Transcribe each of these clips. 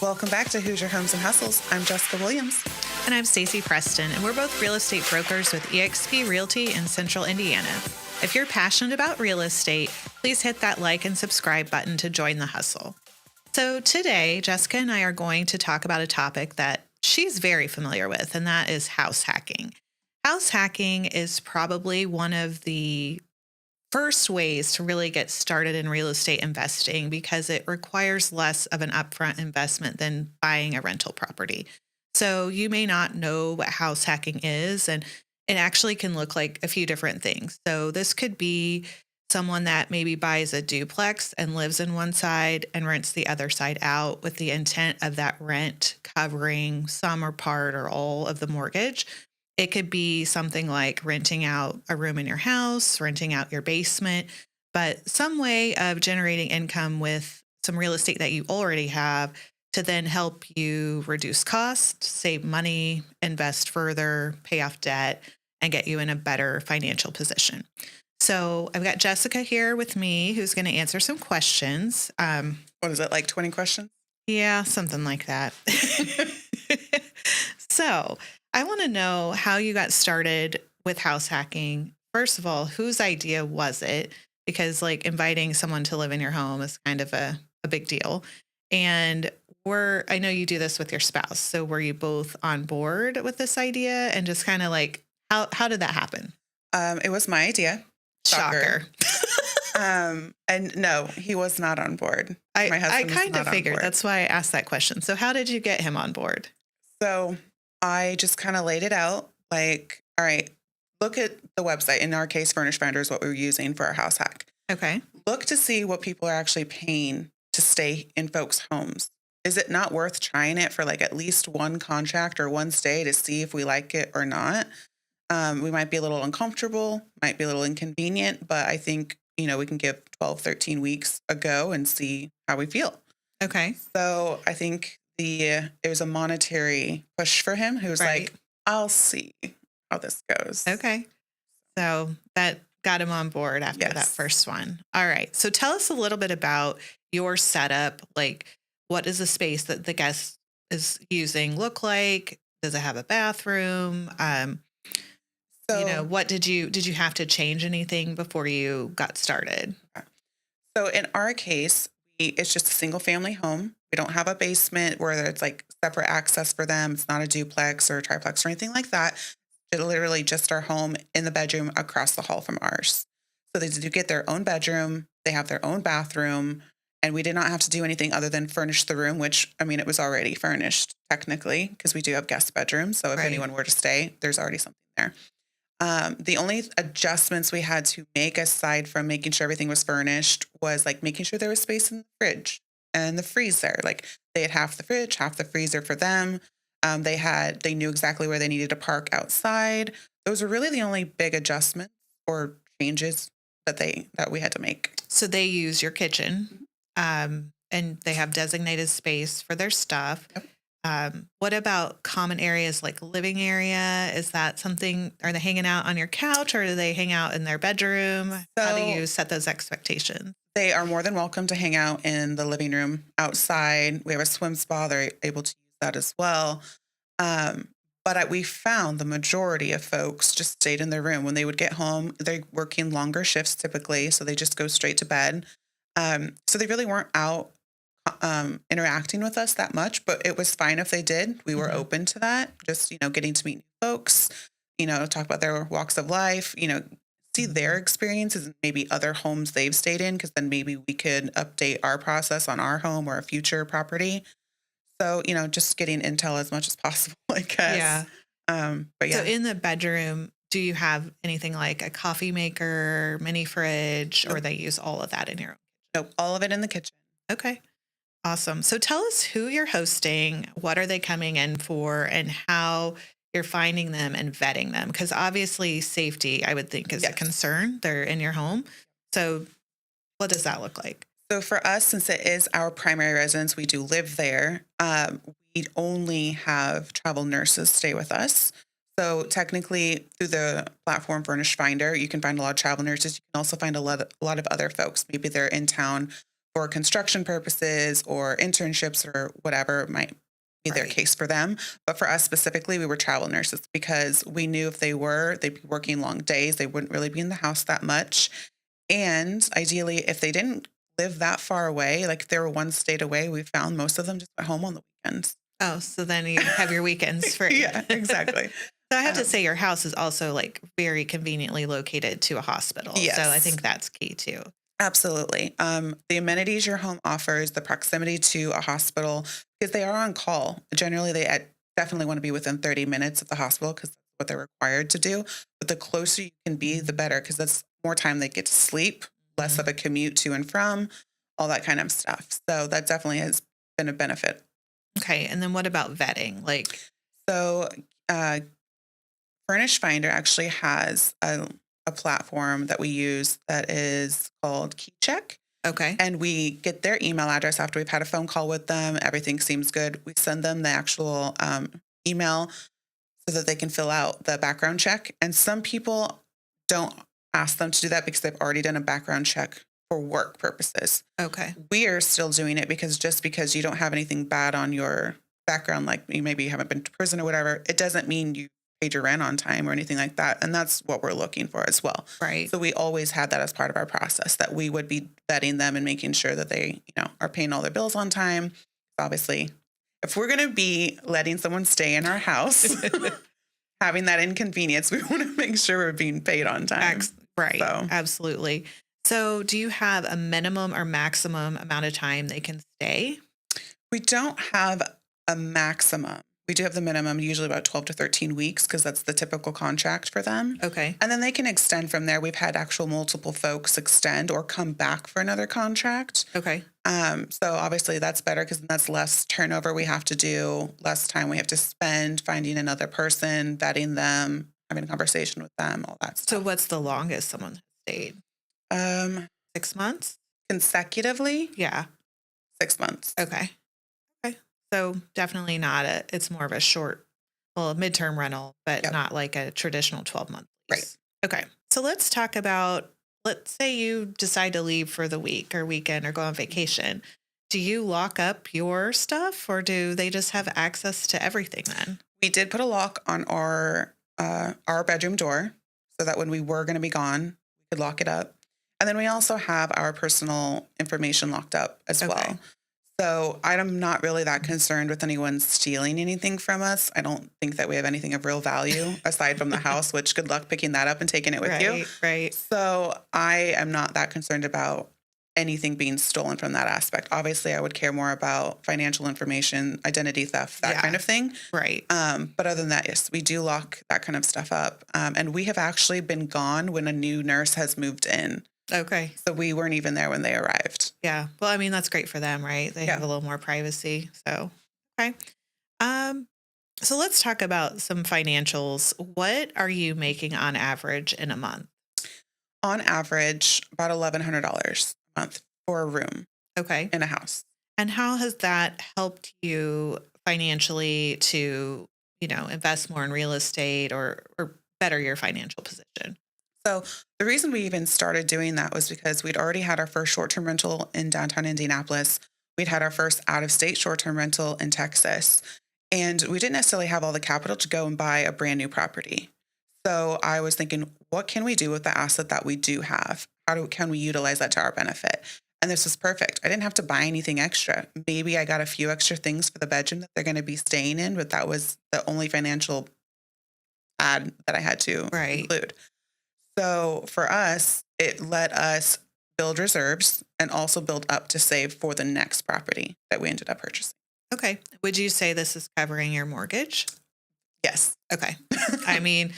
Welcome back to Hoosier Homes and Hustles. I'm Jessica Williams. And I'm Stacy Preston, and we're both real estate brokers with eXp Realty in Central Indiana. If you're passionate about real estate, please hit that like and subscribe button to join the hustle. So today, Jessica and I are going to talk about a topic that she's very familiar with, and that is house hacking. House hacking is probably one of the first ways to really get started in real estate investing because it requires less of an upfront investment than buying a rental property. So you may not know what house hacking is, and it actually can look like a few different things. So this could be someone that maybe buys a duplex and lives in one side and rents the other side out with the intent of that rent covering some or part or all of the mortgage. It could be something like renting out a room in your house, renting out your basement, but some way of generating income with some real estate that you already have to then help you reduce costs, save money, invest further, pay off debt, and get you in a better financial position. So I've got Jessica here with me who's going to answer some questions. What is it, like 20 questions? Yeah, something like that. So I want to know how you got started with house hacking. First of all, whose idea was it? Because like inviting someone to live in your home is kind of a big deal. And I know you do this with your spouse. So were you both on board with this idea and just kind of like, how did that happen? It was my idea. Shocker. And no, he was not on board. I kind of figured. That's why I asked that question. So how did you get him on board? So I just kind of laid it out like, all right, look at the website. In our case, Furnish Finder is what we were using for our house hack. Okay. Look to see what people are actually paying to stay in folks' homes. Is it not worth trying it for like at least one contract or one stay to see if we like it or not? We might be a little uncomfortable, might be a little inconvenient, but I think, we can give 12, 13 weeks a go and see how we feel. Okay. So I think it was a monetary push for him. He was like, I'll see how this goes. Okay. So that got him on board after that first one. All right. So tell us a little bit about your setup. Like, what does the space that the guest is using look like? Does it have a bathroom? What did you have to change anything before you got started? So in our case, it's just a single family home. We don't have a basement where it's like separate access for them. It's not a duplex or a triplex or anything like that. It's literally just our home in the bedroom across the hall from ours. So they do get their own bedroom. They have their own bathroom. And we did not have to do anything other than furnish the room, which, it was already furnished technically because we do have guest bedrooms. So if anyone were to stay, there's already something there. The only adjustments we had to make aside from making sure everything was furnished was like making sure there was space in the fridge and the freezer. Like they had half the fridge, half the freezer for them. They knew exactly where they needed to park outside. Those were really the only big adjustments or changes that we had to make. So they use your kitchen, and they have designated space for their stuff. Yep. What about common areas like living area? Is that something, are they hanging out on your couch or do they hang out in their bedroom? How do you set those expectations? They are more than welcome to hang out in the living room outside. We have a swim spa. They're able to use that as well. But we found the majority of folks just stayed in their room. When they would get home, they're working longer shifts typically, so they just go straight to bed. So they really weren't out interacting with us that much, but it was fine if they did. We were open to that. Just, getting to meet new folks, talk about their walks of life, see their experiences and maybe other homes they've stayed in, because then maybe we could update our process on our home or a future property. So, just getting intel as much as possible, I guess. Yeah. But yeah. So in the bedroom, do you have anything like a coffee maker, mini fridge, or they use all of that in your own? Nope, all of it in the kitchen. Okay. Awesome. So tell us who you're hosting, what are they coming in for, and how you're finding them and vetting them. Because obviously safety, I would think, is a concern. They're in your home. So what does that look like? So for us, since it is our primary residence, we do live there. We only have travel nurses stay with us. So technically, through the platform Furnish Finder, you can find a lot of travel nurses. You can also find a lot of other folks. Maybe they're in town for construction purposes or internships or whatever it might be their Right. case for them. But for us specifically, we were travel nurses because we knew if they were, they'd be working long days. They wouldn't really be in the house that much. And ideally, if they didn't live that far away, like if they were one state away, we found most of them just at home on the weekends. Oh, so then you have your weekends free. Yeah, exactly. So I have to Um, say your house is also like very conveniently located to a hospital. So I yes. think that's key too. Absolutely. The amenities your home offers, the proximity to a hospital, because they are on call. Generally, they definitely want to be within 30 minutes of the hospital because that's what they're required to do. But the closer you can be, the better because that's more time they get to sleep, less of Mhm. a commute to and from, all that kind of stuff. So that definitely has been a benefit. Okay. And then what about vetting? Like, So, uh, Furnish Finder actually has a platform that we use that is called KeyCheck. okay. And we get their email address after we've had a phone call with them. Everything seems good. We send them the actual email so that they can fill out the background check. And some people don't ask them to do that because they've already done a background check for work purposes. Okay. We are still doing it because just because you don't have anything bad on your background, like you maybe haven't been to prison or whatever, it doesn't mean you paid your rent on time or anything like that. And that's what we're looking for as well. Right. So we always had that as part of our process that we would be vetting them and making sure that they, are paying all their bills on time. Obviously, if we're going to be letting someone stay in our house, having that inconvenience, we want to make sure we're being paid on time. Right. So. Absolutely. So do you have a minimum or maximum amount of time they can stay? We don't have a maximum. We do have the minimum, usually about 12 to 13 weeks, because that's the typical contract for them. Okay. And then they can extend from there. We've had actual multiple folks extend or come back for another contract. Okay. So obviously that's better because that's less turnover we have to do, less time we have to spend finding another person, vetting them, having a conversation with them, all that So stuff. what's the longest someone has stayed? Um, 6 months? Consecutively, Yeah. 6 months. Okay. Okay. So definitely not it's more of a short, well, a midterm rental, but Yep. not like a traditional 12-month Right. lease. Okay. So let's talk about, let's say you decide to leave for the week or weekend or go on vacation. Do you lock up your stuff or do they just have access to everything then? We did put a lock on our bedroom door so that when we were going to be gone, we could lock it up. And then we also have our personal information locked up as Okay. well. So I'm not really that concerned with anyone stealing anything from us. I don't think that we have anything of real value aside from the house, which good luck picking that up and taking it with you. Right. So I am not that concerned about anything being stolen from that aspect. Obviously, I would care more about financial information, identity theft, that Yeah. kind of thing. Right. But other than that, yes, we do lock that kind of stuff up. And we have actually been gone when a new nurse has moved in. Okay. So we weren't even there when they arrived. Yeah. Well, I mean, that's great for them, right? They Yeah. have a little more privacy. So, okay. Um, so let's talk about some financials. What are you making on average in a month? On average, about $1,100 a month for a room Okay. in a house. And how has that helped you financially to, invest more in real estate or better your financial position? So the reason we even started doing that was because we'd already had our first short-term rental in downtown Indianapolis. We'd had our first out-of-state short-term rental in Texas. And we didn't necessarily have all the capital to go and buy a brand new property. So I was thinking, what can we do with the asset that we do have? Can we utilize that to our benefit? And this was perfect. I didn't have to buy anything extra. Maybe I got a few extra things for the bedroom that they're going to be staying in, but that was the only financial add that I had to Right. include. So for us, it let us build reserves and also build up to save for the next property that we ended up purchasing. Okay. Would you say this is covering your mortgage? Yes. Okay. I mean,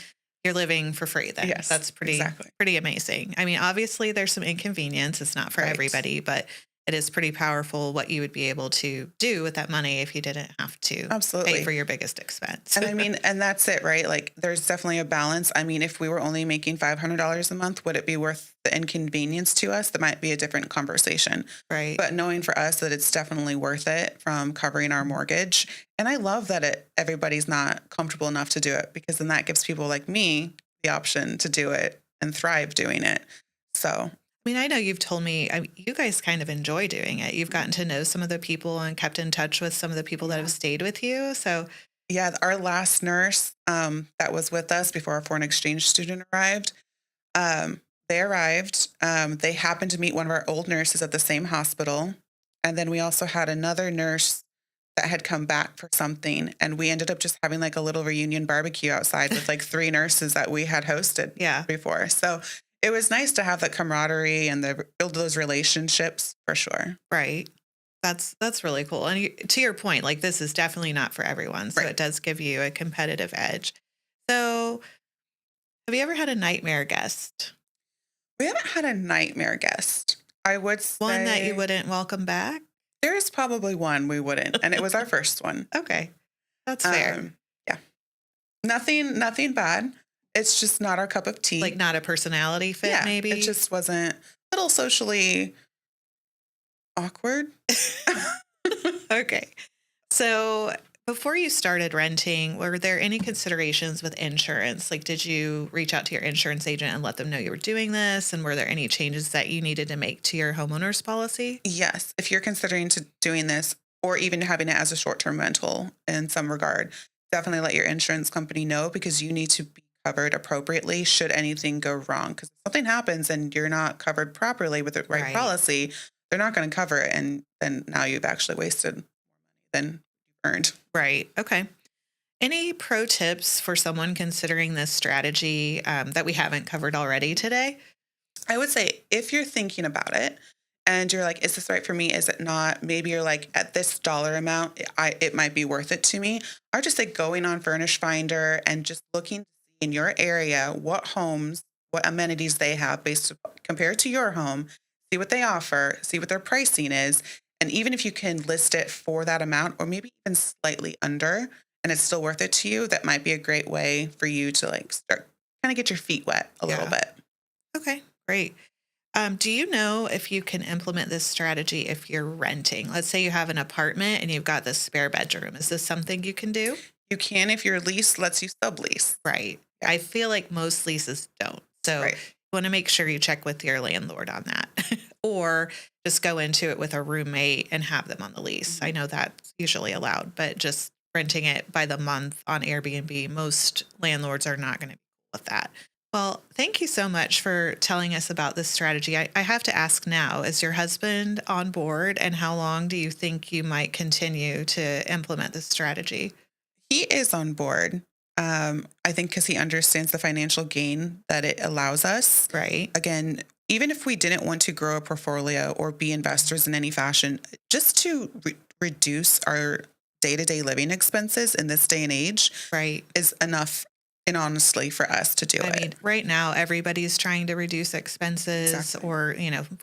you're living for free then. Yes, That's exactly. pretty amazing. I mean, obviously there's some inconvenience. It's not for Right. everybody, but it is pretty powerful what you would be able to do with that money if you didn't have to Absolutely. pay for your biggest expense. And I mean, and that's it, right? Like there's definitely a balance. I mean, if we were only making $500 a month, would it be worth the inconvenience to us? That might be a different conversation. Right. But knowing for us that it's definitely worth it from covering our mortgage. And I love that everybody's not comfortable enough to do it because then that gives people like me the option to do it and thrive doing it. So I mean, I know you've told me you guys kind of enjoy doing it. You've gotten to know some of the people and kept in touch with some of the people that have stayed with you. So, Yeah, our last nurse that was with us before our foreign exchange student arrived, they arrived. They happened to meet one of our old nurses at the same hospital. And then we also had another nurse that had come back for something. And we ended up just having like a little reunion barbecue outside with like three nurses that we had hosted yeah, before. So it was nice to have that camaraderie and build those relationships for sure. right. That's really cool. And to your point, like this is definitely not for everyone. So Right. it does give you a competitive edge. So, have you ever had a nightmare guest? We haven't had a nightmare guest. I would One that you say wouldn't welcome back? there's probably one we wouldn't, and it was our first one. Okay. That's fair. Yeah, nothing bad. It's just not our cup of tea. Like not a personality fit, yeah, maybe? it just wasn't a little socially awkward. Okay. So before you started renting, were there any considerations with insurance? Like, did you reach out to your insurance agent and let them know you were doing this? And were there any changes that you needed to make to your homeowner's policy? Yes, if you're considering doing this or even having it as a short-term rental in some regard, definitely let your insurance company know because you need to be covered appropriately should anything go wrong. Because if something happens and you're not covered properly with the right Right. policy, they're not going to cover it, and then now you've actually wasted more money than you earned. Right. Okay. Any pro tips for someone considering this strategy that we haven't covered already today? I would say if you're thinking about it and you're like, is this right for me? Is it not? Maybe you're like, at this dollar amount, it might be worth it to me. I would just say going on Furnish Finder and just looking to see in your area what homes, what amenities they have compared to your home, see what they offer, see what their pricing is. And even if you can list it for that amount or maybe even slightly under and it's still worth it to you, that might be a great way for you to like start kind of get your feet wet a little bit. Okay, great. Do you know if you can implement this strategy if you're renting? Let's say you have an apartment and you've got this spare bedroom. Is this something you can do? You can if your lease lets you sublease. Right. I feel like most leases don't. So Right. you want to make sure you check with your landlord on that or just go into it with a roommate and have them on the lease. I know that's usually allowed, but just renting it by the month on Airbnb, most landlords are not going to be cool with that. Well, thank you so much for telling us about this strategy. I have to ask now, is your husband on board and how long do you think you might continue to implement this strategy? He is on board. I think because he understands the financial gain that it allows us. Right. Again, even if we didn't want to grow a portfolio or be investors in any fashion, just to reduce our day-to-day living expenses in this day and age Right. is enough, and honestly, for us to do I it. mean, right now everybody's trying to reduce expenses Exactly. or,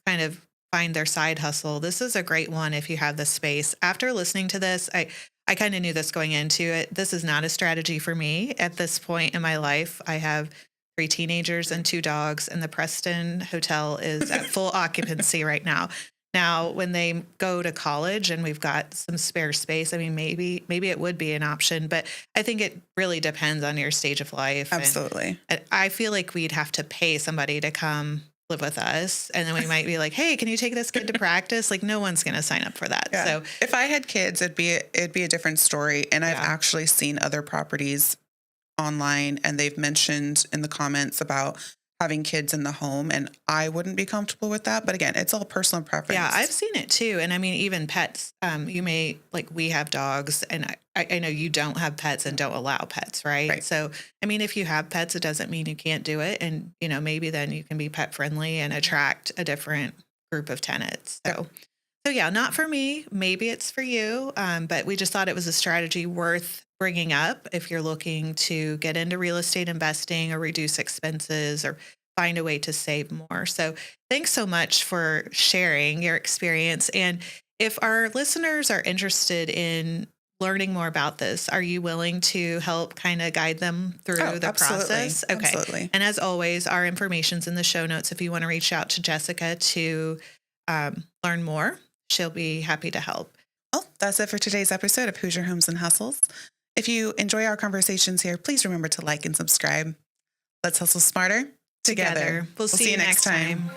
kind of find their side hustle. This is a great one if you have the space. After listening to this, I kind of knew this going into it. This is not a strategy for me at this point in my life. I have 3 teenagers and 2 dogs, and the Preston Hotel is at full occupancy right now. Now, when they go to college and we've got some spare space, I mean, maybe it would be an option, but I think it really depends on your stage of life. Absolutely. And I feel like we'd have to pay somebody to come live with us. And then we might be like, hey, can you take this kid to practice? Like no one's going to sign up for that. Yeah. So if I had kids, it'd be a different story. And I've Yeah. actually seen other properties online and they've mentioned in the comments about having kids in the home, and I wouldn't be comfortable with that. But again, it's all personal preference. yeah, I've seen it too. And I mean, even pets, you may we have dogs and I know you don't have pets and don't allow pets, right? Right. So, I mean, if you have pets, it doesn't mean you can't do it. And, maybe then you can be pet friendly and attract a different group of tenants. So yeah, not for me. Maybe it's for you. But we just thought it was a strategy worth bringing up if you're looking to get into real estate investing or reduce expenses or find a way to save more. So thanks so much for sharing your experience. And if our listeners are interested in learning more about this, are you willing to help kind of guide them through the absolutely. process? Okay. Absolutely. And as always, our information's in the show notes. If you want to reach out to Jessica to learn more, she'll be happy to help. Well, that's it for today's episode of Hoosier Homes and Hustles. If you enjoy our conversations here, please remember to like and subscribe. Let's hustle smarter together. We'll see you next time.